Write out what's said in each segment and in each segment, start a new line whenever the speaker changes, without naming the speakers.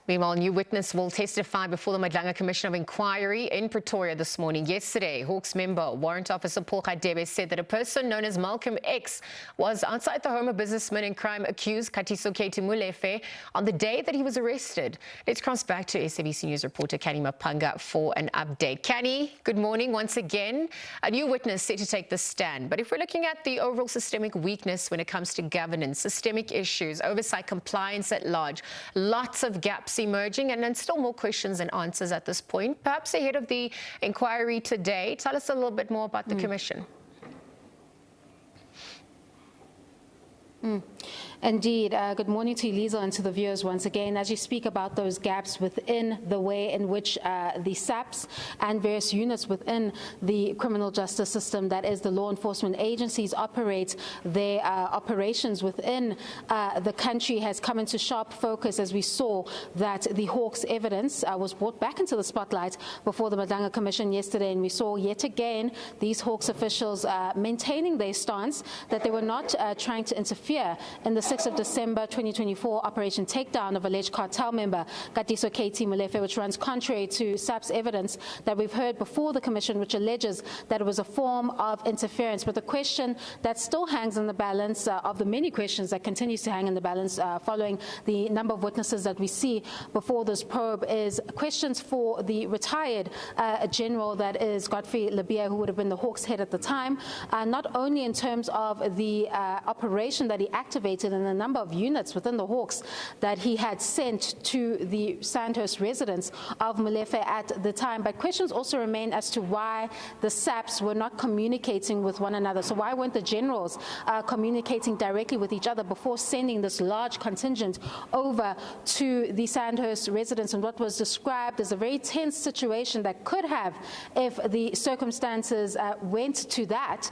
Meanwhile, a new witness will testify before the Madlanga Commission of Inquiry in Pretoria this morning. Yesterday, Hawks member Warrant Officer Paul Radebe said that a person known as Malcolm X was outside the home of businessman and crime accused Katiso Molefe on the day that he was arrested. Let's cross back to SABC News reporter Canny Maphanga for an update. Canny, good morning once again. A new witness set to take the stand. But if we're looking at the overall systemic weakness when it comes to governance, systemic issues, oversight, compliance at large, lots of gaps emerging and then still more questions and answers at this point. Perhaps ahead of the inquiry today, tell us a little bit more about the Commission.
Indeed. Good morning to Eliza and to the viewers once again. As you speak about those gaps within the way in which the SAPS and various units within the criminal justice system, that is the law enforcement agencies, operate their operations within the country has come into sharp focus as we saw that the Hawks evidence was brought back into the spotlight before the Madlanga Commission yesterday, and we saw yet again these Hawks officials maintaining their stance that they were not trying to interfere in the 6th of December 2024 Operation Takedown of alleged cartel member Katiso Molefe, which runs contrary to SAPS evidence that we've heard before the Commission, which alleges that it was a form of interference. But the question that still hangs in the balance, of the many questions that continues to hang in the balance following the number of witnesses that we see before this probe, is questions for the retired general, that is Godfrey Labia, who would have been the Hawks head at the time, not only in terms of the operation that he activated and the number of units within the Hawks that he had sent to the Sandhurst residence of Molefe at the time, but questions also remain as to why the SAPs were not communicating with one another. So why weren't the generals communicating directly with each other before sending this large contingent over to the Sandhurst residence, and what was described as a very tense situation that could have, if the circumstances went to that,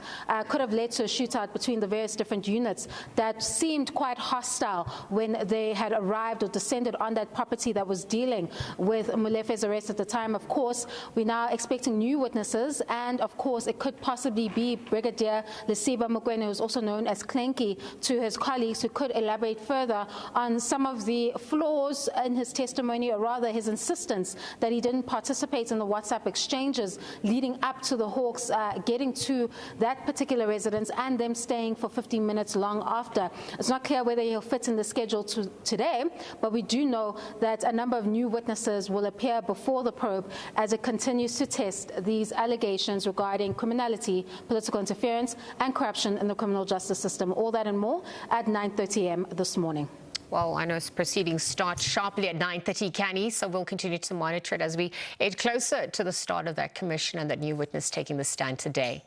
could have led to a shootout between the various different units that seemed quite hostile when they had arrived or descended on that property that was dealing with Molefe's arrest at the time. Of course, we're now expecting new witnesses, and of course it could possibly be Brigadier Lesiba Mokoena, who's also known as Clanky to his colleagues, who could elaborate further on some of the flaws in his testimony, or rather his insistence that he didn't participate in the WhatsApp exchanges leading up to the Hawks getting to that particular residence and them staying for 15 minutes long after. It's not clear whether he'll fit in the schedule today, but we do know that a number of new witnesses will appear before the probe as it continues to test these allegations regarding criminality, political interference and corruption in the criminal justice system. All that and more at 9:30 a.m. this morning.
Well, I know proceedings start sharply at 9:30, Canny, so we'll continue to monitor it as we edge closer to the start of that commission and that new witness taking the stand today.